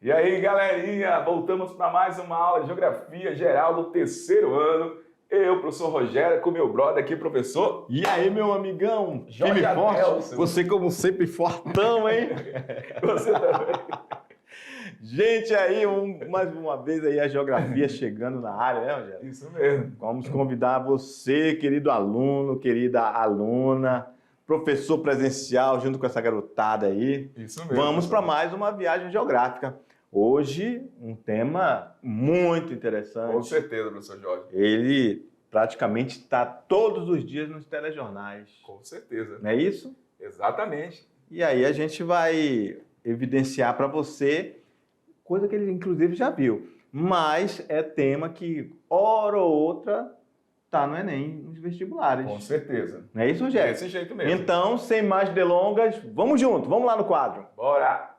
E aí, galerinha, voltamos para mais uma aula de Geografia Geral do terceiro ano. Eu, professor Rogério, com meu brother aqui, professor. E aí, meu amigão, Jorge firme e forte. Adelson. Você, como sempre, fortão, hein? Você também. Gente, aí, mais uma vez aí a geografia chegando na área, né, Rogério? Isso mesmo. Vamos convidar você, querido aluno, querida aluna, professor presencial, junto com essa garotada aí. Isso mesmo. Vamos para mais uma viagem geográfica. Hoje, um tema muito interessante. Com certeza, professor Jorge. Ele praticamente está todos os dias nos telejornais. Com certeza. Não é isso? Exatamente. E aí a gente vai evidenciar para você coisa que ele inclusive já viu. Mas é tema que, hora ou outra, está no Enem, nos vestibulares. Com certeza. Não é isso, Rogério? Desse jeito mesmo. Então, sem mais delongas, vamos junto, vamos lá no quadro. Bora!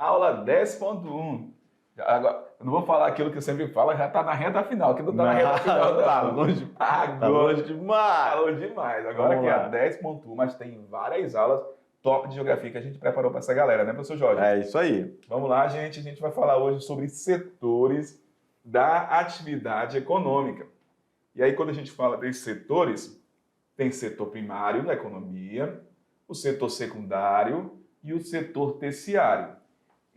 Aula 10.1. Agora, eu não vou falar aquilo que eu sempre falo, já está na reta final, que não está na reta final. Não. Tá longe, Agora, tá longe demais. Falou demais. Agora Vamos que é lá. a 10.1, mas tem várias aulas top de geografia que a gente preparou para essa galera, né, professor Jorge? É isso aí. Vamos lá, gente. A gente vai falar hoje sobre setores da atividade econômica. E aí, quando a gente fala desses setores, tem setor primário da economia, o setor secundário e o setor terciário.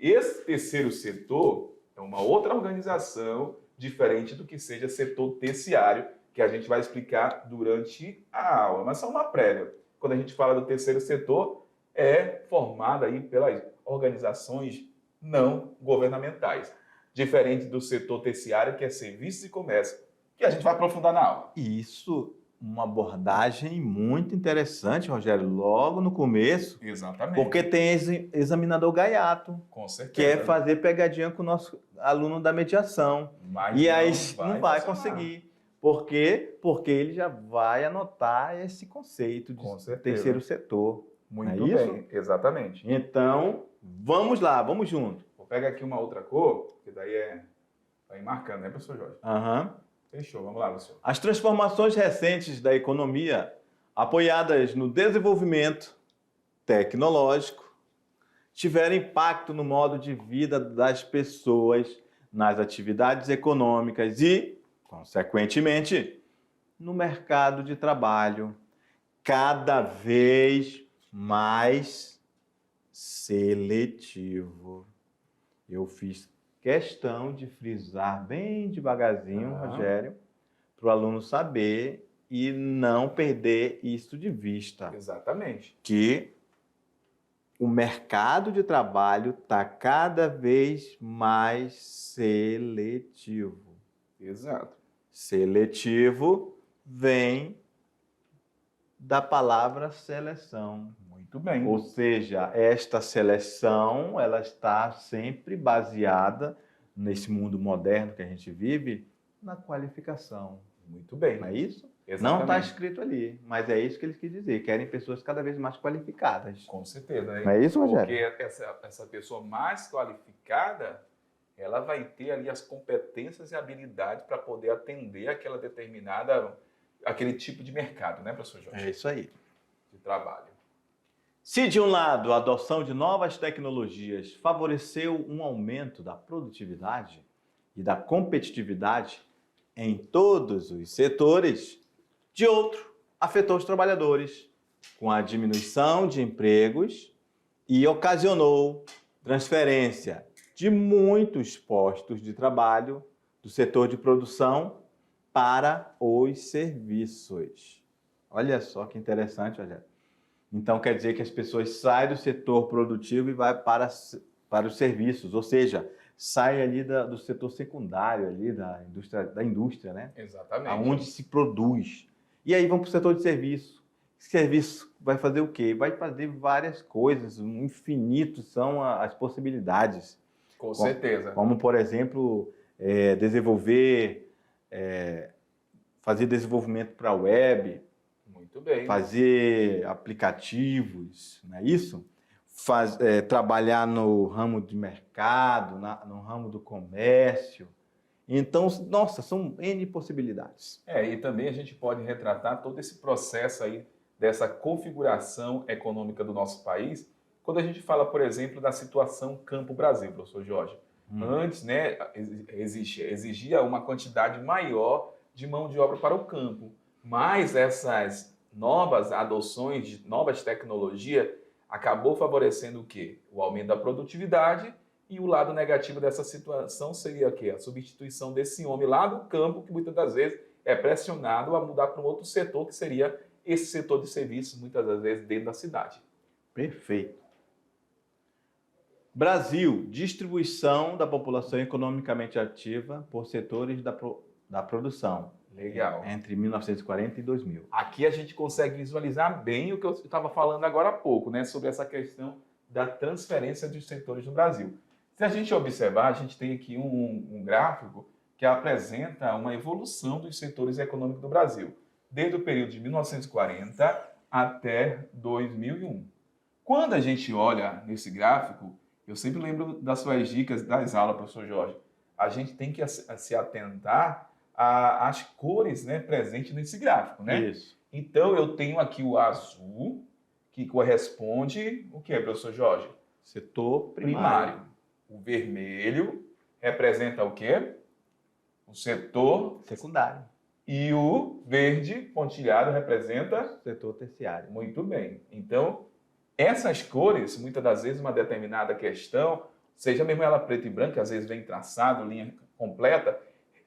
Esse terceiro setor é uma outra organização diferente do que seja setor terciário, que a gente vai explicar durante a aula, mas só uma prévia. Quando a gente fala do terceiro setor, é formado aí pelas organizações não governamentais, diferente do setor terciário, que é serviços e comércio, que a gente vai aprofundar na aula. Isso, uma abordagem muito interessante, Rogério, logo no começo, Exatamente. porque tem examinador gaiato, Com certeza. que é fazer pegadinha com o nosso aluno da mediação. Mas E aí não vai funcionar. conseguir. Por quê? Porque ele já vai anotar esse conceito Com de certeza. terceiro setor. Muito Não é isso? bem, exatamente. Então, vamos lá, vamos junto. Vou pegar aqui uma outra cor, que daí vai ir marcando, né, professor Jorge? Aham. Fechou, vamos lá, professor. As transformações recentes da economia, apoiadas no desenvolvimento tecnológico, tiveram impacto no modo de vida das pessoas, nas atividades econômicas e, consequentemente, no mercado de trabalho, cada vez mais seletivo. Eu fiz questão de frisar bem devagarzinho, Rogério, para o aluno saber e não perder isso de vista. Exatamente. Que o mercado de trabalho está cada vez mais seletivo. Exato. Seletivo vem da palavra seleção. Muito bem. Ou seja, esta seleção ela está sempre baseada nesse mundo moderno que a gente vive na qualificação. Muito bem. Não é isso? Exatamente. Não está escrito ali, mas é isso que eles quis dizer. Querem pessoas cada vez mais qualificadas. Com certeza. Não é isso, Rogério? Porque essa pessoa mais qualificada, ela vai ter ali as competências e habilidades para poder atender aquele tipo de mercado, né, professor Jorge? É isso aí. De trabalho. Se de um lado a adoção de novas tecnologias favoreceu um aumento da produtividade e da competitividade em todos os setores, de outro, afetou os trabalhadores com a diminuição de empregos e ocasionou transferência de muitos postos de trabalho do setor de produção para os serviços. Olha só que interessante, olha. Então, quer dizer que as pessoas saem do setor produtivo e vai para os serviços, ou seja, saem ali do setor secundário, ali da indústria, né? Exatamente. Onde se produz. E aí vão para o setor de serviço. Serviço vai fazer o quê? Vai fazer várias coisas, um infinito são as possibilidades. Com certeza. Como, por exemplo, fazer desenvolvimento para a web, muito bem, fazer aplicativos, não é isso? Trabalhar no ramo de mercado, no ramo do comércio. Então, nossa, são N possibilidades. E também a gente pode retratar todo esse processo aí dessa configuração econômica do nosso país quando a gente fala, por exemplo, da situação Campo-Brasil, professor Jorge, antes, né, exigia uma quantidade maior de mão de obra para o campo, mas essas novas adoções de novas tecnologias acabou favorecendo o quê? O aumento da produtividade, e o lado negativo dessa situação seria o quê? A substituição desse homem lá do campo, que muitas das vezes é pressionado a mudar para um outro setor, que seria esse setor de serviços, muitas das vezes dentro da cidade. Perfeito. Brasil, distribuição da população economicamente ativa por setores da produção. Legal. Entre 1940 e 2000. Aqui a gente consegue visualizar bem o que eu estava falando agora há pouco, né, sobre essa questão da transferência dos setores no Brasil. Se a gente observar, a gente tem aqui um gráfico que apresenta uma evolução dos setores econômicos do Brasil, desde o período de 1940 até 2001. Quando a gente olha nesse gráfico, eu sempre lembro das suas dicas das aulas, professor Jorge. A gente tem que se atentar às cores, né, presentes nesse gráfico, né? Isso. Então, eu tenho aqui o azul, que corresponde o que, professor Jorge? Setor Primário. O vermelho representa o quê? O setor secundário. E o verde pontilhado representa? Setor terciário. Muito bem. Então, essas cores, muitas das vezes, uma determinada questão, seja mesmo ela preta e branca, às vezes vem traçado, linha completa,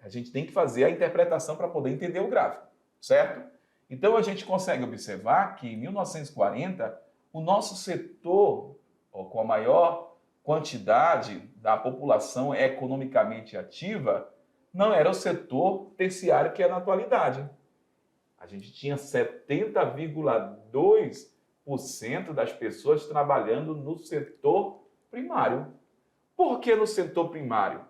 a gente tem que fazer a interpretação para poder entender o gráfico, certo? Então, a gente consegue observar que em 1940, o nosso setor, com a maior quantidade da população economicamente ativa, não era o setor terciário que é na atualidade. A gente tinha 70,2% das pessoas trabalhando no setor primário. Por que no setor primário?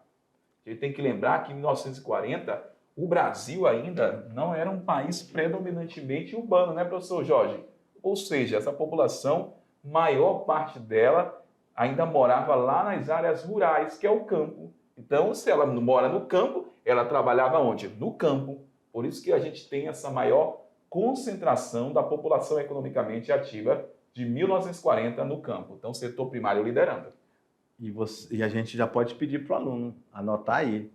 A gente tem que lembrar que em 1940 o Brasil ainda não era um país predominantemente urbano, né, professor Jorge? Ou seja, essa população, maior parte dela, ainda morava lá nas áreas rurais, que é o campo. Então, se ela mora no campo, ela trabalhava onde? No campo. Por isso que a gente tem essa maior concentração da população economicamente ativa de 1940 no campo. Então, setor primário liderando. E a gente já pode pedir para o aluno anotar aí.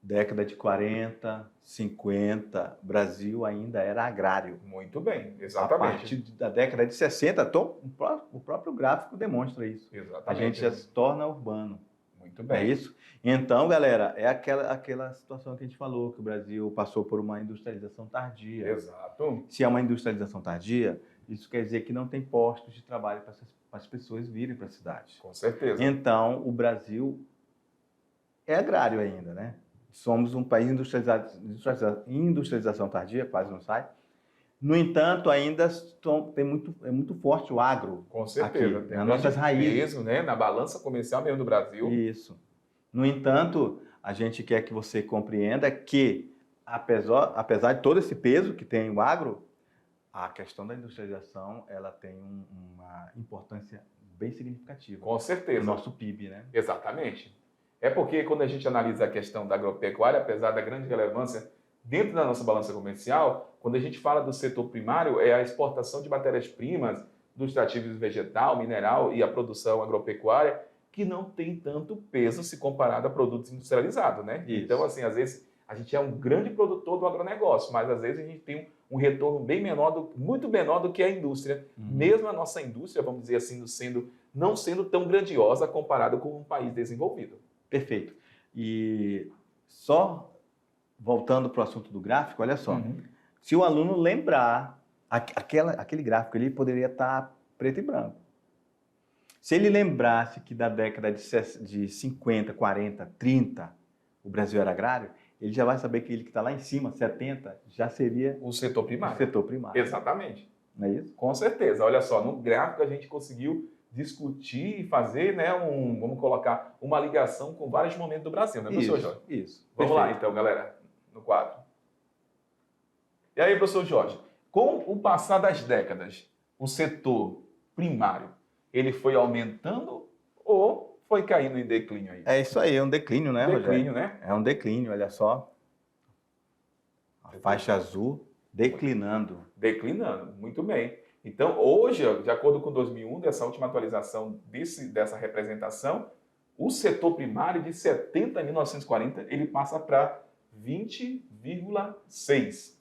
Década de 40, 50, Brasil ainda era agrário. Muito bem, exatamente. A partir da década de 60, o próprio gráfico demonstra isso. Exatamente. A gente já se torna urbano. Muito bem. É isso? Então, galera, é aquela situação que a gente falou, que o Brasil passou por uma industrialização tardia. Exato. Se é uma industrialização tardia, isso quer dizer que não tem postos de trabalho para as pessoas virem para a cidade. Com certeza. Então, o Brasil é agrário ainda, né? Somos um país industrialização tardia, quase não sai. No entanto, ainda é muito forte o agro. Com certeza. Aqui, nas nossas raízes. Peso, né? Na balança comercial mesmo do Brasil. Isso. No entanto, a gente quer que você compreenda que, apesar de todo esse peso que tem o agro, a questão da industrialização ela tem uma importância bem significativa. Com certeza. No nosso PIB, né? Exatamente. É porque quando a gente analisa a questão da agropecuária, apesar da grande relevância dentro da nossa balança comercial, quando a gente fala do setor primário, é a exportação de matérias-primas, do extrativo vegetal, mineral e a produção agropecuária, que não tem tanto peso se comparado a produtos industrializados, né? Isso. Então, assim, às vezes a gente é um grande produtor do agronegócio, mas às vezes a gente tem um retorno bem menor, muito menor do que a indústria. Mesmo a nossa indústria, vamos dizer assim, não sendo tão grandiosa comparado com um país desenvolvido. Perfeito. E só voltando para o assunto do gráfico, olha só. Se o aluno lembrar, aquele gráfico ele poderia estar preto e branco. Se ele lembrasse que da década de 50, 40, 30, o Brasil era agrário, ele já vai saber que ele que está lá em cima, 70, já seria o setor primário. O setor primário. Exatamente. Não é isso? Com certeza. Olha só, no gráfico a gente conseguiu discutir e fazer, né, vamos colocar, uma ligação com vários momentos do Brasil, né, professor Jorge? Isso. Vamos lá, então, galera, no quadro. E aí, professor Jorge, com o passar das décadas, o setor primário, ele foi aumentando ou foi caindo em declínio aí? É isso aí, é um declínio, né, Rogério? Declínio, né? É um declínio, olha só. A faixa azul declinando. Declinando, muito bem. Então, hoje, ó, de acordo com 2001, dessa última atualização dessa representação, o setor primário de 70 em 1940, ele passa para 20,6.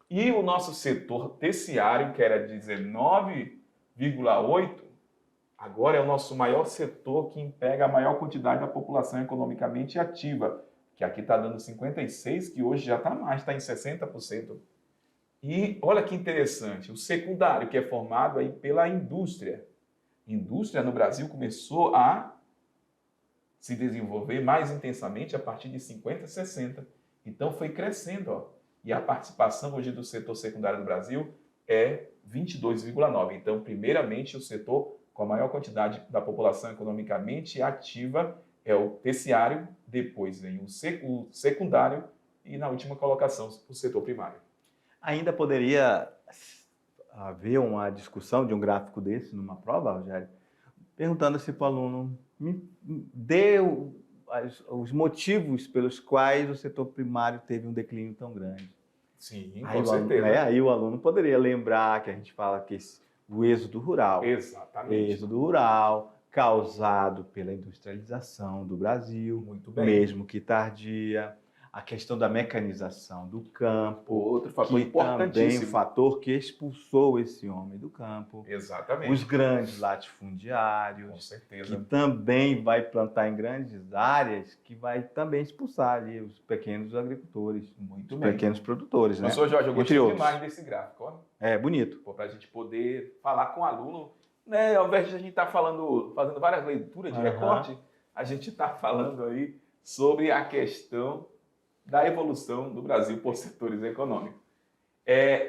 E o nosso setor terciário, que era 19,8, agora é o nosso maior setor que emprega a maior quantidade da população economicamente ativa, que aqui está dando 56, que hoje já está mais, está em 60%. E olha que interessante, o secundário, que é formado aí pela indústria. Indústria no Brasil começou a se desenvolver mais intensamente a partir de 50 e 60. Então foi crescendo, ó. E a participação hoje do setor secundário do Brasil é 22,9. Então, primeiramente, o setor com a maior quantidade da população economicamente ativa é o terciário, depois vem o secundário e, na última colocação, o setor primário. Ainda poderia haver uma discussão de um gráfico desse numa prova, Rogério, perguntando se para o aluno me dê os motivos pelos quais o setor primário teve um declínio tão grande. Sim, Aí com certeza. Aí o aluno poderia lembrar que a gente fala que o êxodo rural. Exatamente. Êxodo rural causado pela industrialização do Brasil, muito bem, mesmo que tardia. A questão da mecanização do campo, outro fator que importantíssimo. também fator que expulsou esse homem do campo. Exatamente. Os grandes latifundiários, com certeza, que também vai plantar em grandes áreas, que vai também expulsar ali os pequenos agricultores, muito os bem, pequenos produtores, né? Professor Jorge, eu gostei Entre demais outros. desse gráfico, ó. É bonito. Para a gente poder falar com o aluno, né? Ao invés de a gente estar fazendo várias leituras de recorte, a gente está falando aí sobre a questão da evolução do Brasil por setores econômicos.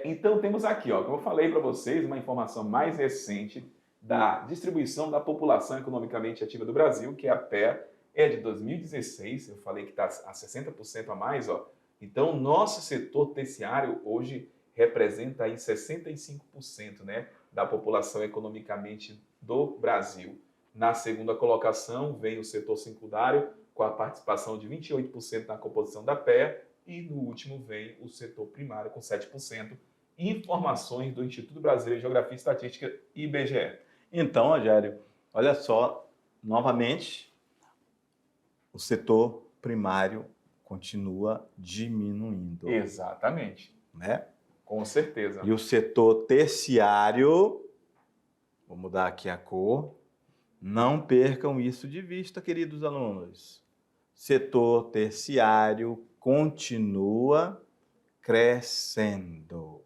Então temos aqui, ó, como eu falei para vocês, uma informação mais recente da distribuição da população economicamente ativa do Brasil, que é a PEA, é de 2016, eu falei que está a 60% a mais, ó. Então o nosso setor terciário hoje representa aí 65%, né, da população economicamente do Brasil. Na segunda colocação vem o setor secundário, com a participação de 28% na composição da PEA, e no último vem o setor primário com 7%. Informações do Instituto Brasileiro de Geografia e Estatística, IBGE. Então, Rogério, olha só, novamente, o setor primário continua diminuindo. Exatamente. Né? Com certeza. E o setor terciário, vou mudar aqui a cor, não percam isso de vista, queridos alunos. Setor terciário continua crescendo.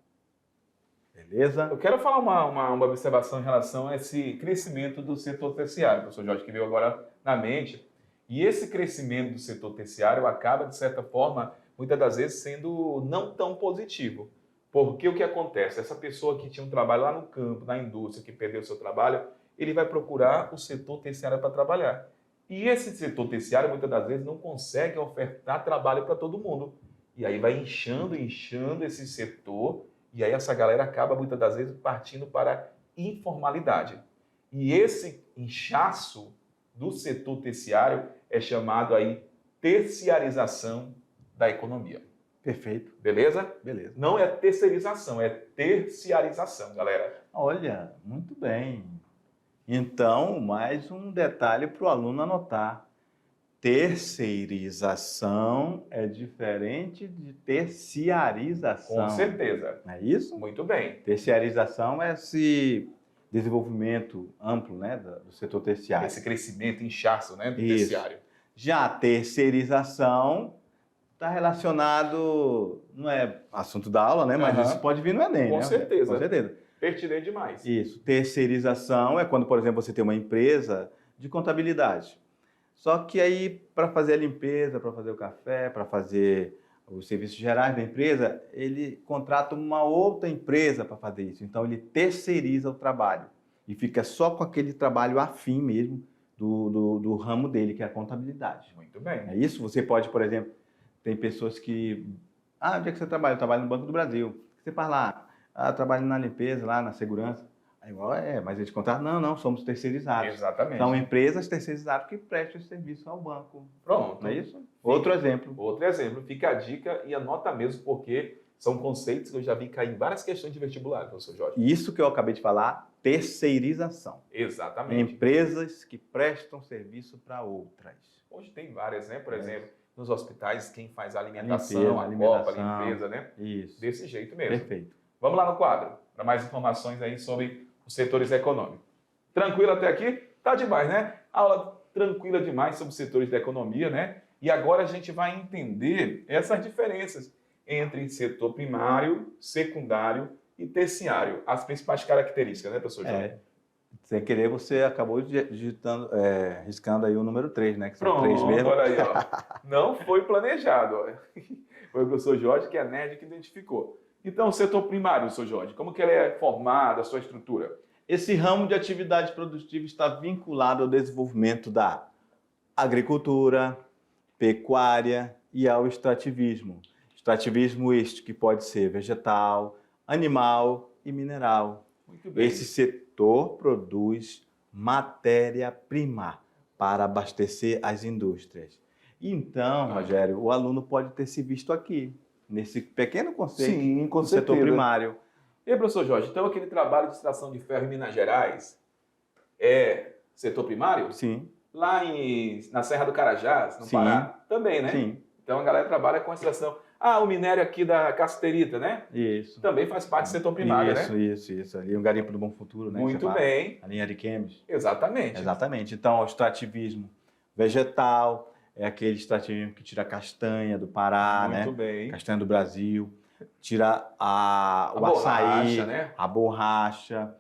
Beleza? Eu quero falar uma observação em relação a esse crescimento do setor terciário, professor Jorge, que veio agora na mente. E esse crescimento do setor terciário acaba, de certa forma, muitas das vezes sendo não tão positivo. Porque o que acontece? Essa pessoa que tinha um trabalho lá no campo, na indústria, que perdeu o seu trabalho, ele vai procurar o setor terciário para trabalhar. E esse setor terciário, muitas das vezes, não consegue ofertar trabalho para todo mundo. E aí vai inchando esse setor, e aí essa galera acaba, muitas das vezes, partindo para a informalidade. E esse inchaço do setor terciário é chamado aí terciarização da economia. Perfeito. Beleza? Beleza. Não é terceirização, é terciarização, galera. Olha, muito bem. Então, mais um detalhe para o aluno anotar. Terceirização é diferente de terciarização. Com certeza. Não é isso? Muito bem. Terciarização é esse desenvolvimento amplo, né, do setor terciário. Esse crescimento, inchaço, né, do Isso. terciário. Já a terceirização está relacionado, não é assunto da aula, né, mas isso pode vir no Enem, Com né? certeza. Com certeza. Pertinente demais. Isso. Terceirização é quando, por exemplo, você tem uma empresa de contabilidade. Só que aí, para fazer a limpeza, para fazer o café, para fazer os serviços gerais da empresa, ele contrata uma outra empresa para fazer isso. Então, ele terceiriza o trabalho e fica só com aquele trabalho afim mesmo do ramo dele, que é a contabilidade. Muito bem. É isso? Você pode, por exemplo, tem pessoas que... onde é que você trabalha? Eu trabalho no Banco do Brasil. Você fala lá, trabalho na limpeza, lá na segurança. Aí, mas eles contratam? Não, somos terceirizados. Exatamente. São empresas terceirizadas que prestam esse serviço ao banco. Pronto. Não é isso? Outro exemplo. Outro exemplo. Fica a dica e anota mesmo, porque São conceitos que eu já vi cair em várias questões de vestibular, professor Jorge. Isso que eu acabei de falar, terceirização. Exatamente. Empresas que prestam serviço para outras. Hoje tem várias, né? Por exemplo, nos hospitais, quem faz a alimentação, limpeza, a alimentação. copa, a limpeza, né? Isso. Desse jeito mesmo. Perfeito. Vamos lá no quadro, para mais informações aí sobre os setores econômicos. Tranquilo até aqui? Tá demais, né? Aula tranquila demais sobre os setores da economia, né? E agora a gente vai entender essas diferenças entre setor primário, secundário e terciário. As principais características, né, professor Jorge? Sem querer, você acabou digitando, riscando aí o número 3, né? Que são Pronto, 3 mesmo. olha aí, ó. Não foi planejado, ó. Foi o professor Jorge, que é a nerd, que identificou. Então, o setor primário, professor Jorge, como que ele é formado, a sua estrutura? Esse ramo de atividade produtiva está vinculado ao desenvolvimento da agricultura, pecuária e ao extrativismo. Extrativismo este que pode ser vegetal, animal e mineral. Muito bem. Esse setor produz matéria-prima para abastecer as indústrias. Então, Rogério, o aluno pode ter se visto aqui, nesse pequeno conceito com do setor primário. E aí, professor Jorge, então aquele trabalho de extração de ferro em Minas Gerais é setor primário? Sim. Lá na Serra do Carajás, no Pará, também, né? Sim. Então a galera trabalha com extração. Ah, o minério aqui da casterita, né? Isso. Também faz parte do setor primário, né? Isso. Ali é um garimpo do Bom Futuro, né? Muito bem. A linha Ariquemes. Exatamente. Exatamente. Então, o extrativismo vegetal é aquele extrativismo que tira a castanha do Pará, né? Muito bem. Castanha do Brasil. Tira o borracha, açaí, né? a borracha,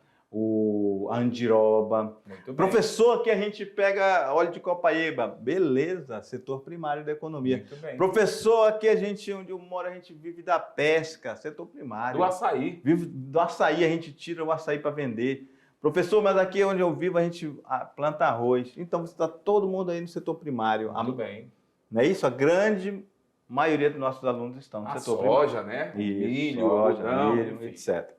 a andiroba. Muito bem. Professor, aqui a gente pega óleo de copaíba. Beleza, setor primário da economia. Muito bem. Professor, aqui onde eu moro, a gente vive da pesca, setor primário. Do açaí. Vive do açaí, a gente tira o açaí para vender. Professor, mas aqui onde eu vivo, a gente planta arroz. Então, você está todo mundo aí no setor primário. Muito bem. Não é isso? A grande maioria dos nossos alunos estão no setor primário. Soja, né? Isso, Milho, soja, algodão, milho, enfim. etc.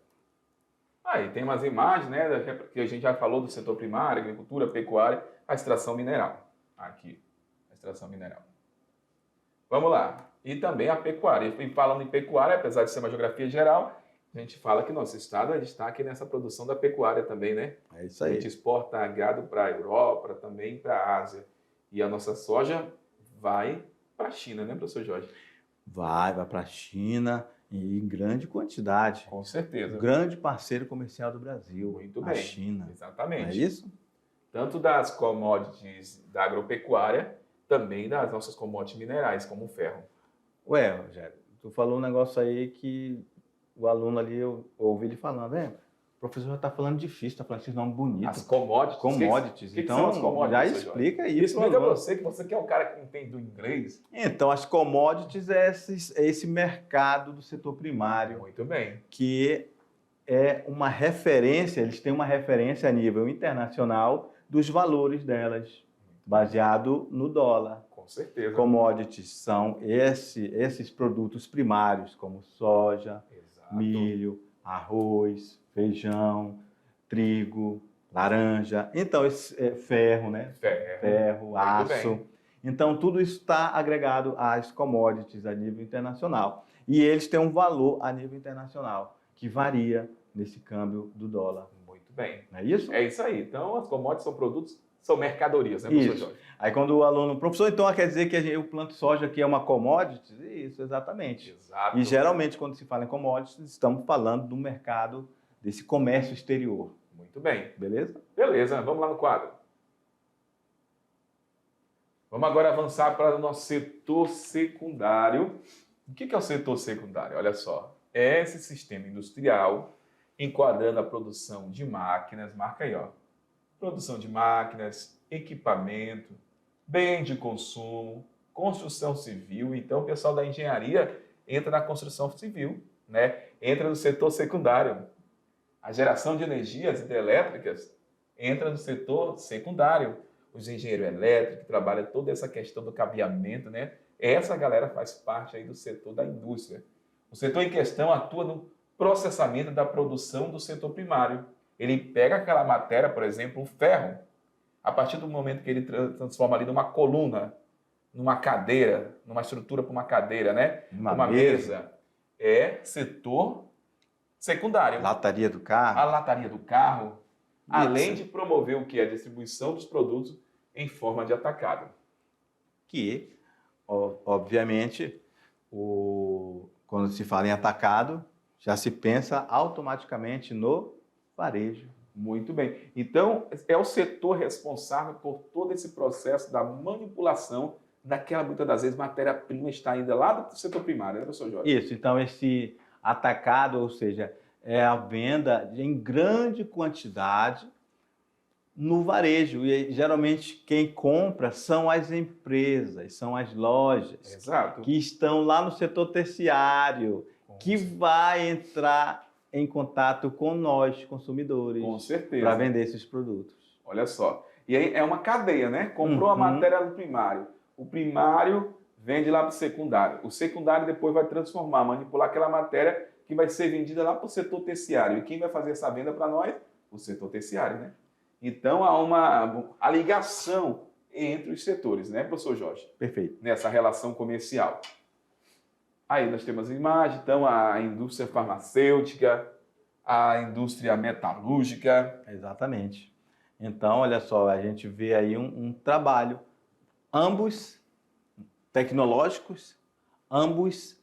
Aí tem umas imagens, né? Que a gente já falou do setor primário, agricultura, pecuária, a extração mineral. Aqui, a extração mineral. Vamos lá. E também a pecuária. E falando em pecuária, apesar de ser uma geografia geral, a gente fala que nosso estado é destaque nessa produção da pecuária também, né? É isso A aí. gente exporta gado para a Europa, também para a Ásia. E a nossa soja vai para a China, né, professor Jorge? Vai para a China e em grande quantidade. Com certeza. O grande parceiro comercial do Brasil, Muito a bem. China. Exatamente. Não é isso? Tanto das commodities da agropecuária, também das nossas commodities minerais, como o ferro. Ué, Rogério, tu falou um negócio aí que o aluno ali, eu ouvi ele falando, o professor já está falando difícil, está falando esses nomes bonitos. As commodities. Commodities. Que então, são as commodities, já professor Jorge? explica isso. Explica para você, que você que é um cara que entende do inglês. Então, as commodities é esse mercado do setor primário, Muito bem. que é uma referência, eles têm uma referência a nível internacional dos valores delas, baseado no dólar. Com certeza. Commodities são esses produtos primários, como soja, Exato. milho, arroz, feijão, trigo, laranja. Então, ferro, né? Ferro, aço. bem. Então, tudo isso está agregado às commodities a nível internacional. E eles têm um valor a nível internacional, que varia nesse câmbio do dólar. Muito bem. Não é isso? É isso aí. Então, as commodities são produtos, são mercadorias, né, professor Isso. Jorge? Aí quando o aluno, professor, então quer dizer que eu planto soja aqui é uma commodity? Isso, exatamente. Exato. E geralmente quando se fala em commodities, estamos falando do mercado, desse comércio exterior. Muito bem. Beleza? Beleza, vamos lá no quadro. Vamos agora avançar para o nosso setor secundário. O que é o setor secundário? Olha só, é esse sistema industrial enquadrando a produção de máquinas, marca aí, ó. Produção de máquinas, equipamento, bem de consumo, construção civil. Então, o pessoal da engenharia entra na construção civil, né? Entra no setor secundário. A geração de energias hidrelétricas entra no setor secundário. Os engenheiros elétricos trabalham toda essa questão do cabeamento, né? Essa galera faz parte aí do setor da indústria. O setor em questão atua no processamento da produção do setor primário. Ele pega aquela matéria, por exemplo, o ferro, a partir do momento que ele transforma ali numa coluna, numa cadeira, numa estrutura para uma cadeira, né? Uma mesa. é setor secundário. Lataria do A carro. lataria do carro, além Isso. de promover o que é a distribuição dos produtos em forma de atacado. Que, obviamente, quando se fala em atacado, já se pensa automaticamente no varejo. Muito bem. Então, é o setor responsável por todo esse processo da manipulação daquela, muitas das vezes, matéria-prima está ainda lá do setor primário, né, professor Jorge? Isso, então esse atacado, ou seja, é a venda em grande quantidade no varejo. E geralmente quem compra são as empresas, são as lojas Exato. que estão lá no setor terciário, que vai entrar em contato com nós, consumidores, Com certeza. para vender esses produtos. Olha só. E aí é uma cadeia, né? Comprou a matéria no primário. O primário vende lá para o secundário. O secundário depois vai transformar, manipular aquela matéria que vai ser vendida lá para o setor terciário. E quem vai fazer essa venda para nós? O setor terciário, né? Então há a ligação entre os setores, né, professor Jorge? Perfeito. Nessa relação comercial. Aí nós temos a imagem, então, a indústria farmacêutica, a indústria metalúrgica. Exatamente. Então, olha só, a gente vê aí um trabalho, ambos tecnológicos, ambos,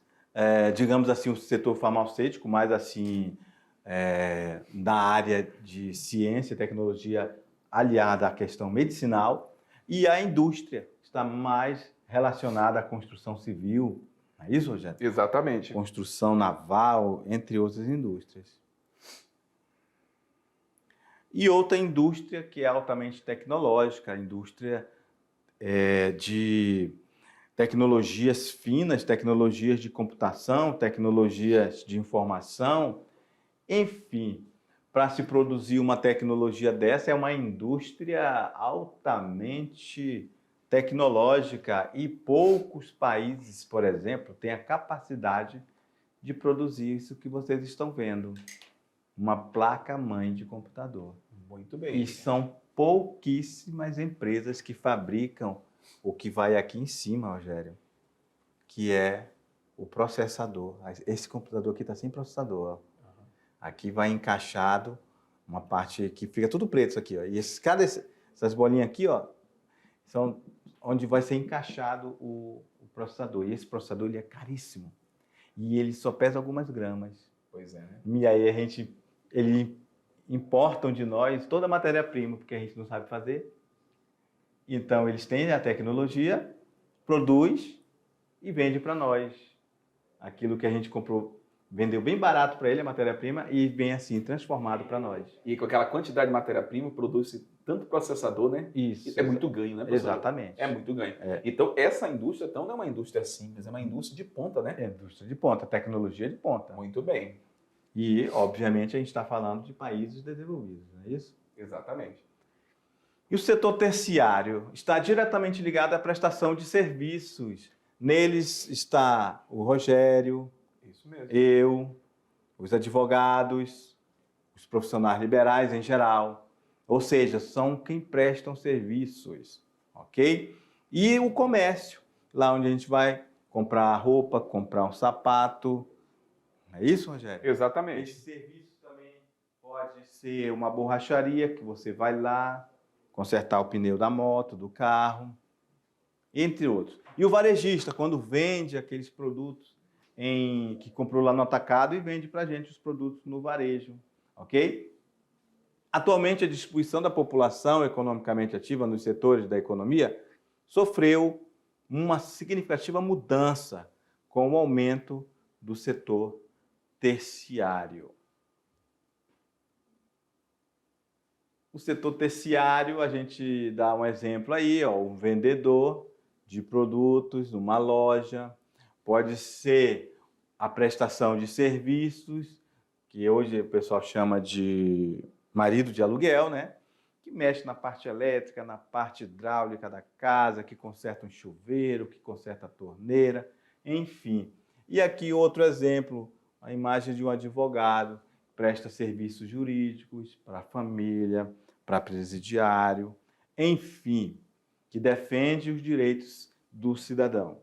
digamos assim, o setor farmacêutico, mais assim, da área de ciência e tecnologia aliada à questão medicinal, e a indústria está mais relacionada à construção civil, não é isso, Rogério? Exatamente. Construção naval, entre outras indústrias. E outra indústria que é altamente tecnológica, a indústria de tecnologias finas, tecnologias de computação, tecnologias de informação, enfim, para se produzir uma tecnologia dessa é uma indústria altamente tecnológica e poucos países, por exemplo, têm a capacidade de produzir isso que vocês estão vendo, uma placa-mãe de computador. Muito bem. E são pouquíssimas empresas que fabricam o que vai aqui em cima, Rogério, que é o processador. Esse computador aqui está sem processador. Ó. Aqui vai encaixado uma parte que fica tudo preto isso aqui. Ó. E essas bolinhas aqui, ó, são onde vai ser encaixado o processador. E esse processador ele é caríssimo. E ele só pesa algumas gramas. Pois é, né? E aí eles importam de nós toda a matéria-prima, porque a gente não sabe fazer. Então, eles têm a tecnologia, produz e vende para nós. Aquilo que a gente comprou, vendeu bem barato para ele, a matéria-prima, e vem assim, transformado para nós. E com aquela quantidade de matéria-prima, produz-se tanto processador, né? Isso. É muito ganho, né, professor? Exatamente. É muito ganho. É. Então, essa indústria, então, não é uma indústria simples, é uma indústria de ponta, né? É indústria de ponta, tecnologia de ponta. Muito bem. E, obviamente, a gente está falando de países desenvolvidos, não é isso? Exatamente. E o setor terciário está diretamente ligado à prestação de serviços. Neles está o Rogério, Isso mesmo. eu, os advogados, os profissionais liberais em geral. Ou seja, são quem prestam serviços, ok? E o comércio, lá onde a gente vai comprar roupa, comprar um sapato. Não é isso, Rogério? Exatamente. Esse serviço também pode ser uma borracharia, que você vai lá consertar o pneu da moto, do carro, entre outros. E o varejista, quando vende aqueles produtos que comprou lá no atacado e vende para a gente os produtos no varejo, ok? Atualmente, a distribuição da população economicamente ativa nos setores da economia sofreu uma significativa mudança com o aumento do setor terciário. O setor terciário, a gente dá um exemplo aí, ó, um vendedor de produtos, uma loja, pode ser a prestação de serviços, que hoje o pessoal chama de marido de aluguel, né? Que mexe na parte elétrica, na parte hidráulica da casa, que conserta um chuveiro, que conserta a torneira, enfim. E aqui outro exemplo, a imagem de um advogado, presta serviços jurídicos para a família, para presidiário, enfim, que defende os direitos do cidadão.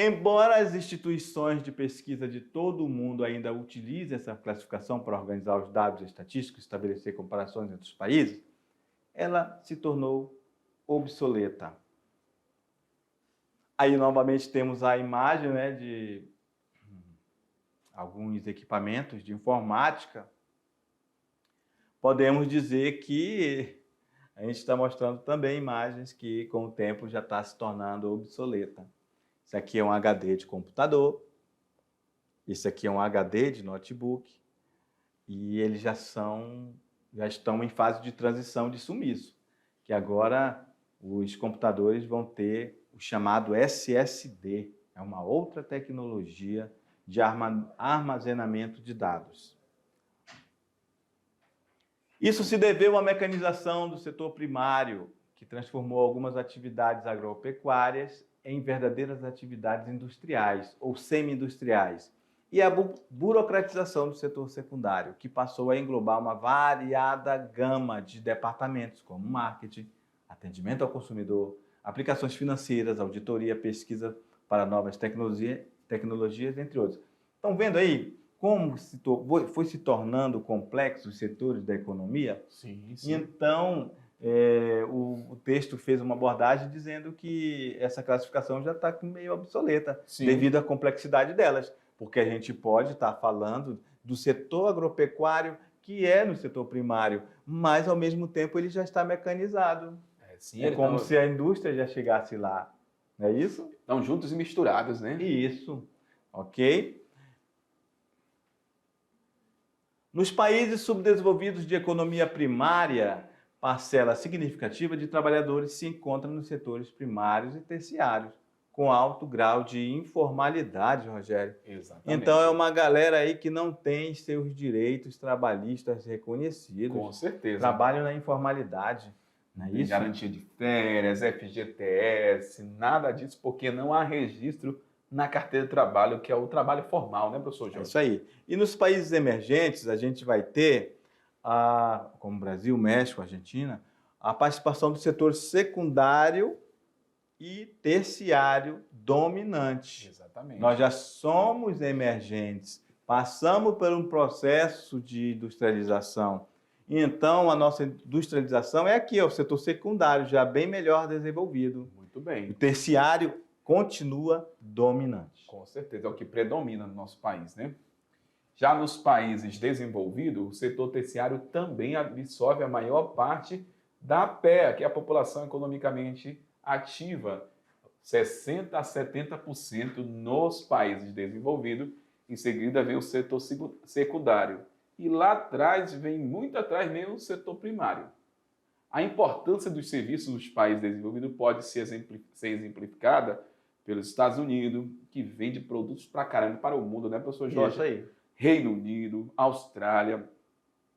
Embora as instituições de pesquisa de todo o mundo ainda utilizem essa classificação para organizar os dados estatísticos e estabelecer comparações entre os países, ela se tornou obsoleta. Aí, novamente, temos a imagem, né, de alguns equipamentos de informática. Podemos dizer que a gente está mostrando também imagens que, com o tempo, já está se tornando obsoleta. Isso aqui é um HD de computador, isso aqui é um HD de notebook, e eles já estão em fase de transição de sumiço, que agora os computadores vão ter o chamado SSD, é uma outra tecnologia de armazenamento de dados. Isso se deveu à mecanização do setor primário, que transformou algumas atividades agropecuárias em verdadeiras atividades industriais ou semi-industriais, e a burocratização do setor secundário, que passou a englobar uma variada gama de departamentos, como marketing, atendimento ao consumidor, aplicações financeiras, auditoria, pesquisa para novas tecnologias, entre outros. Estão vendo aí como foi se tornando complexo os setores da economia? Sim, sim. Então, o texto fez uma abordagem dizendo que essa classificação já está meio obsoleta, Sim. devido à complexidade delas, porque a gente pode estar falando do setor agropecuário, que é no setor primário, mas, ao mesmo tempo, ele já está mecanizado. Sim, É como se a indústria já chegasse lá, não é isso? Estão juntos e misturados, né? Isso, ok? Nos países subdesenvolvidos de economia primária, parcela significativa de trabalhadores se encontra nos setores primários e terciários, com alto grau de informalidade, Rogério. Exatamente. Então, é uma galera aí que não tem seus direitos trabalhistas reconhecidos. Com certeza. Trabalham na informalidade. Não é isso? Garantia de férias, FGTS, nada disso, porque não há registro na carteira de trabalho, que é o trabalho formal, né, professor Jorge? É isso aí. E nos países emergentes, a gente vai ter, como Brasil, México, Argentina, a participação do setor secundário e terciário dominante. Exatamente. Nós já somos emergentes, passamos por um processo de industrialização. Então, a nossa industrialização é aqui, é o setor secundário, já bem melhor desenvolvido. Muito bem. O terciário continua dominante. Com certeza, é o que predomina no nosso país, né? Já nos países desenvolvidos, o setor terciário também absorve a maior parte da PEA, que é a população economicamente ativa, 60% a 70% nos países desenvolvidos. Em seguida vem o setor secundário. E lá atrás, muito atrás mesmo, o setor primário. A importância dos serviços dos países desenvolvidos pode ser exemplificada pelos Estados Unidos, que vende produtos pra caramba para o mundo, né, professor Jorge? Isso aí. Reino Unido, Austrália,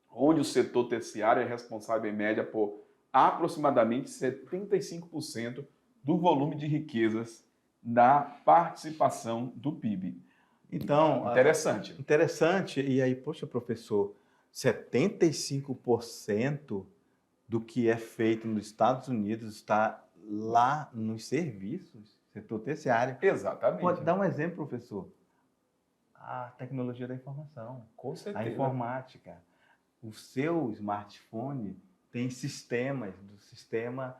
onde o setor terciário é responsável, em média, por aproximadamente 75% do volume de riquezas da participação do PIB. Então, interessante. Interessante. E aí, poxa, professor, 75% do que é feito nos Estados Unidos está lá nos serviços, setor terciário. Exatamente. Pode dar um exemplo, professor? A tecnologia da informação. Com certeza. A informática. O seu smartphone tem sistemas, do sistema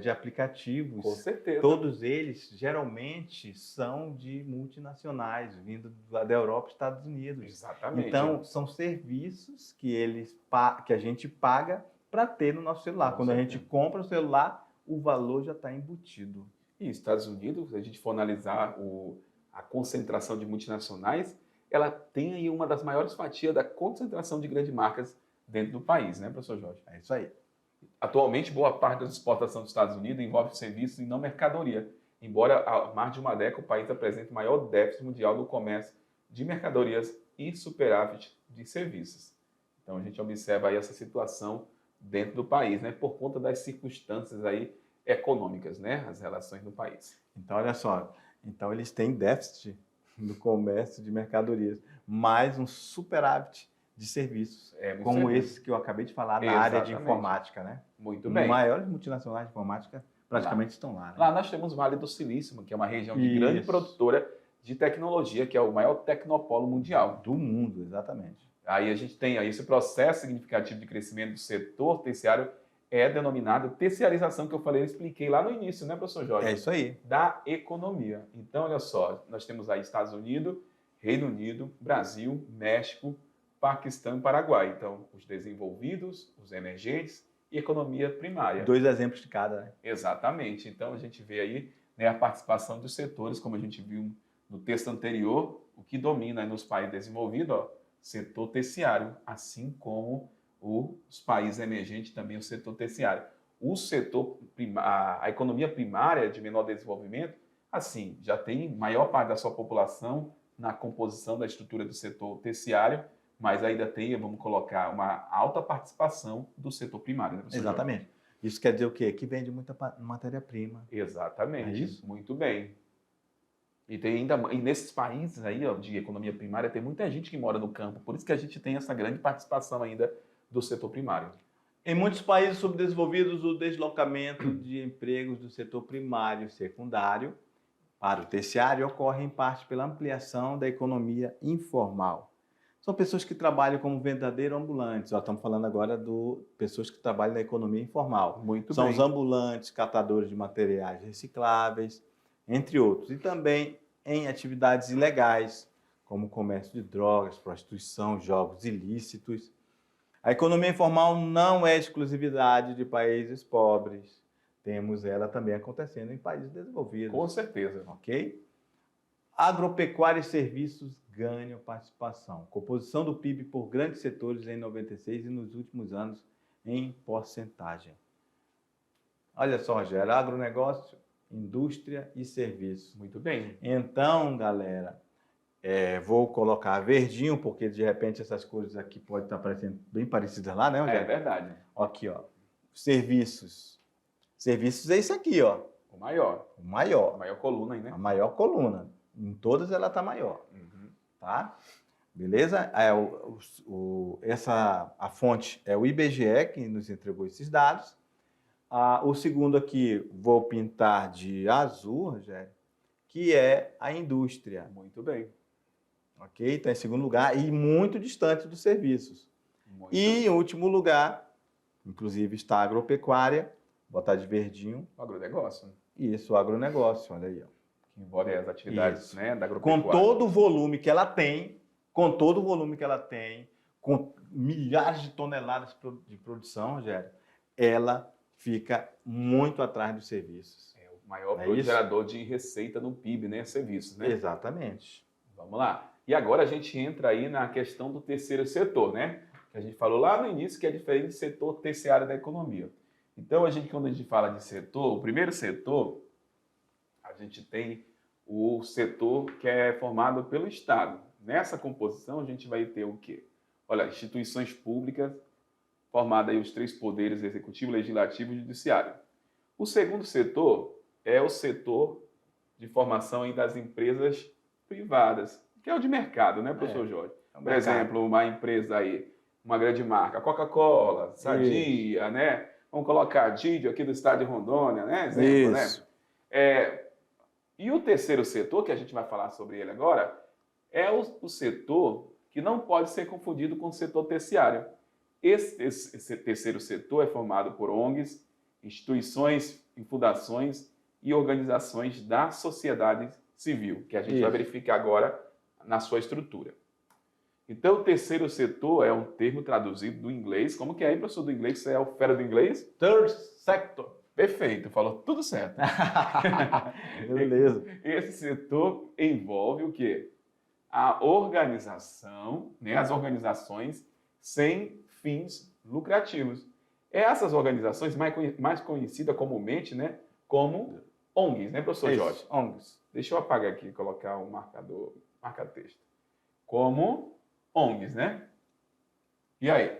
de aplicativos. Com certeza. Todos eles, geralmente, são de multinacionais, vindo da Europa e Estados Unidos. Exatamente. Então, são serviços que a gente paga para ter no nosso celular. Quando a gente compra o celular, o valor já está embutido. E Estados Unidos, se a gente for analisar a concentração de multinacionais, ela tem aí uma das maiores fatias da concentração de grandes marcas dentro do país, né, professor Jorge? É isso aí. Atualmente, boa parte da exportação dos Estados Unidos envolve serviços e não mercadoria, embora há mais de uma década o país apresente o maior déficit mundial do comércio de mercadorias e superávit de serviços. Então, a gente observa aí essa situação dentro do país, né, por conta das circunstâncias aí econômicas, né, as relações do país. Então, olha só, então eles têm déficit no comércio de mercadorias, mais um superávit de serviços, como esse que eu acabei de falar na área de informática, né? Muito bem. Maiores multinacionais de informática praticamente estão lá, né? Lá nós temos o Vale do Silício, que é uma região de grande Isso. produtora de tecnologia, que é o maior tecnopolo mundial. Do mundo, exatamente. Aí a gente tem aí esse processo significativo de crescimento do setor terciário é denominado terciarização, que eu expliquei lá no início, né, professor Jorge? É isso aí. Da economia. Então, olha só, nós temos aí Estados Unidos, Reino Unido, Brasil, México, Paquistão e Paraguai. Então, os desenvolvidos, os emergentes e economia primária. 2 exemplos de cada, né? Exatamente. Então, a gente vê aí, né, a participação dos setores, como a gente viu no texto anterior, o que domina aí nos países desenvolvidos, ó, setor terciário, assim como os países emergentes também o setor terciário. O setor, a economia primária de menor desenvolvimento, assim, já tem maior parte da sua população na composição da estrutura do setor terciário, mas ainda tem, vamos colocar, uma alta participação do setor primário. Né, professor Jorge? Exatamente. Isso quer dizer o quê? Que vende muita matéria-prima. Exatamente. É isso? Muito bem. E tem ainda, e nesses países aí, ó, de economia primária, tem muita gente que mora no campo. Por isso que a gente tem essa grande participação ainda do setor primário. Em muitos países subdesenvolvidos, o deslocamento de empregos do setor primário e secundário para o terciário ocorre em parte pela ampliação da economia informal. São pessoas que trabalham como verdadeiros ambulantes. Ó, estamos falando agora de pessoas que trabalham na economia informal. Muito São bem. os ambulantes, catadores de materiais recicláveis, entre outros. E também em atividades ilegais, como comércio de drogas, prostituição, jogos ilícitos. A economia informal não é exclusividade de países pobres. Temos ela também acontecendo em países desenvolvidos. Com certeza. Ok? Agropecuária e serviços ganham participação. Composição do PIB por grandes setores em 96 e nos últimos anos em porcentagem. Olha só, Rogério, agronegócio, indústria e serviços. Muito bem. Então, galera, vou colocar verdinho, porque de repente essas cores aqui podem estar parecendo bem parecidas lá, né, Rogério? É verdade. Aqui, ó. Serviços. Serviços é isso aqui, ó. O maior. O maior. A maior coluna aí, né? A maior coluna. Em todas ela está maior. Uhum. Tá? Beleza? A fonte é o IBGE que nos entregou esses dados. O segundo aqui, vou pintar de azul, Rogério, que é a indústria. Muito bem. Ok? Está em segundo lugar e muito distante dos serviços. Muito E em último lugar, inclusive, está a agropecuária, botar de verdinho. O agronegócio. Isso, o agronegócio, olha aí, ó. Que envolve as atividades, Isso. né, da Com agropecuária. todo o volume que ela tem, com milhares de toneladas de produção, Rogério, ela fica muito atrás dos serviços. É o maior É isso? gerador de receita no PIB, né? Serviços, né? Exatamente. Vamos lá. E agora a gente entra aí na questão do terceiro setor, né? Que a gente falou lá no início que é diferente do setor terciário da economia. Então, quando a gente fala de setor, o primeiro setor, a gente tem o setor que é formado pelo Estado. Nessa composição, a gente vai ter o quê? Olha, instituições públicas, formadas aí os 3 poderes, executivo, legislativo e judiciário. O segundo setor é o setor de formação aí das empresas privadas, que é o de mercado, né, professor Jorge? Por exemplo, uma empresa aí, uma grande marca, Coca-Cola, Sadia, né? Vamos colocar a Didio aqui do estado de Rondônia, né? Exemplo, Isso. né? E o terceiro setor, que a gente vai falar sobre ele agora, é o setor que não pode ser confundido com o setor terciário. Esse terceiro setor é formado por ONGs, instituições e fundações e organizações da sociedade civil, que a gente vai verificar agora na sua estrutura. Então, o terceiro setor é um termo traduzido do inglês. Como que é aí, professor, do inglês? Você é o fera do inglês? Third sector. Perfeito, falou tudo certo. Beleza. Esse setor envolve o quê? A organização, né, as organizações sem fins lucrativos. Essas organizações mais conhecidas comumente, né, como ONGs, né, professor Jorge? ONGs. Deixa eu apagar aqui e colocar um marca-texto. Como ONGs, né? E aí?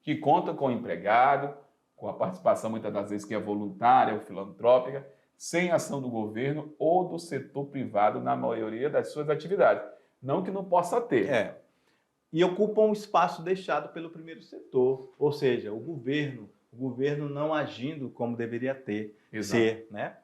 Que conta com o empregado, com a participação muitas das vezes que é voluntária ou filantrópica, sem ação do governo ou do setor privado na maioria das suas atividades. Não que não possa ter. E ocupam um espaço deixado pelo primeiro setor, ou seja, o governo, o governo não agindo como deveria Exato. ser, né?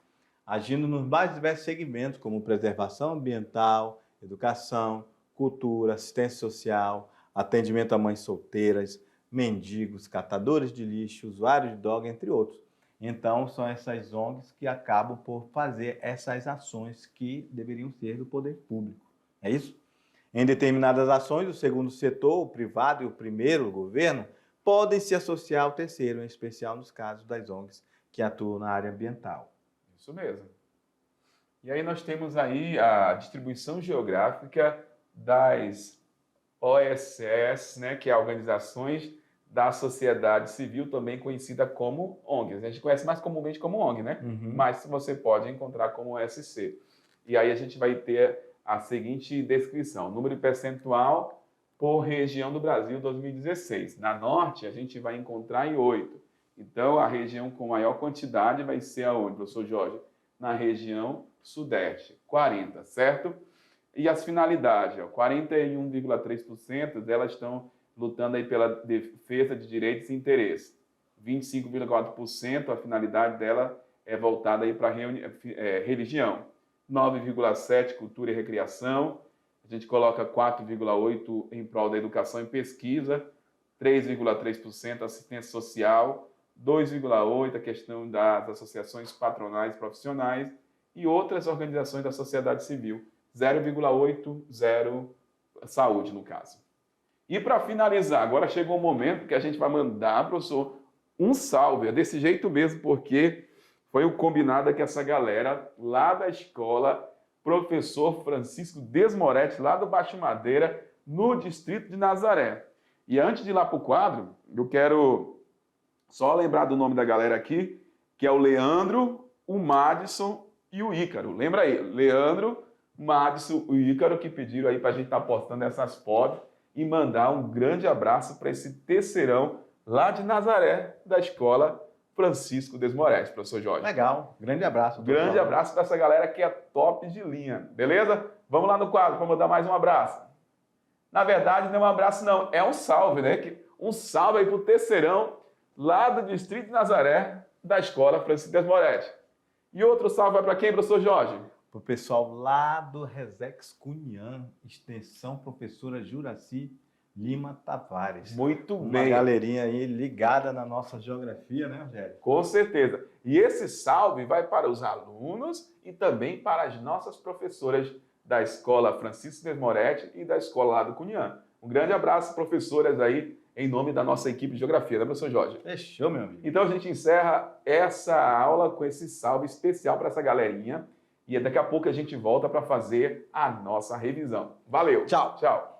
Agindo nos mais diversos segmentos, como preservação ambiental, educação, cultura, assistência social, atendimento a mães solteiras, mendigos, catadores de lixo, usuários de droga, entre outros. Então, são essas ONGs que acabam por fazer essas ações que deveriam ser do poder público. É isso? Em determinadas ações, o segundo setor, o privado e o primeiro, o governo, podem se associar ao terceiro, em especial nos casos das ONGs que atuam na área ambiental. Isso mesmo. E aí nós temos aí a distribuição geográfica das OSS, né, que é Organizações da Sociedade Civil, também conhecida como ONGs. A gente conhece mais comumente como ONG, né? Mas você pode encontrar como OSC. E aí a gente vai ter a seguinte descrição: número percentual por região do Brasil 2016. Na Norte, a gente vai encontrar em 8. Então, a região com maior quantidade vai ser aonde, professor Jorge? Na região Sudeste, 40, certo? E as finalidades, 41,3% delas estão lutando aí pela defesa de direitos e interesses. 25,4% a finalidade dela é voltada aí para religião. 9,7% cultura e recreação. A gente coloca 4,8% em prol da educação e pesquisa. 3,3% assistência social. 2,8% a questão das associações patronais profissionais e outras organizações da sociedade civil. 0,8% saúde, no caso. E para finalizar, agora chegou o momento que a gente vai mandar, professor, um salve. É desse jeito mesmo, porque foi o combinado que essa galera lá da escola Professor Francisco Desmoretti, lá do Baixo Madeira, no distrito de Nazaré. E antes de ir lá para o quadro, eu quero só lembrar do nome da galera aqui, que é o Leandro, o Madison e o Ícaro. Lembra aí, Leandro, Madison e Ícaro, que pediram aí para a gente estar postando essas fotos e mandar um grande abraço para esse terceirão lá de Nazaré, da escola Francisco Desmoretti, professor Jorge. Legal, grande abraço. Grande abraço para essa galera que é top de linha, beleza? Vamos lá no quadro para mandar mais um abraço. Na verdade, não é um abraço não, é um salve, né? Um salve aí para o terceirão lá do distrito de Nazaré, da escola Francisco Desmoretti. E outro salve vai para quem, professor Jorge? Para o pessoal lá do Resex Cunhã, extensão professora Juraci Lima Tavares. Muito Uma bem. galerinha aí ligada na nossa geografia, né, Rogério? Com certeza. E esse salve vai para os alunos e também para as nossas professoras da escola Francisco Desmoretti e da escola lá do Cunhã. Um grande abraço, professoras aí, em nome da nossa equipe de geografia, né, professor Jorge? Fechou, meu amigo. Então a gente encerra essa aula com esse salve especial para essa galerinha. E daqui a pouco a gente volta para fazer a nossa revisão. Valeu! Tchau! Tchau!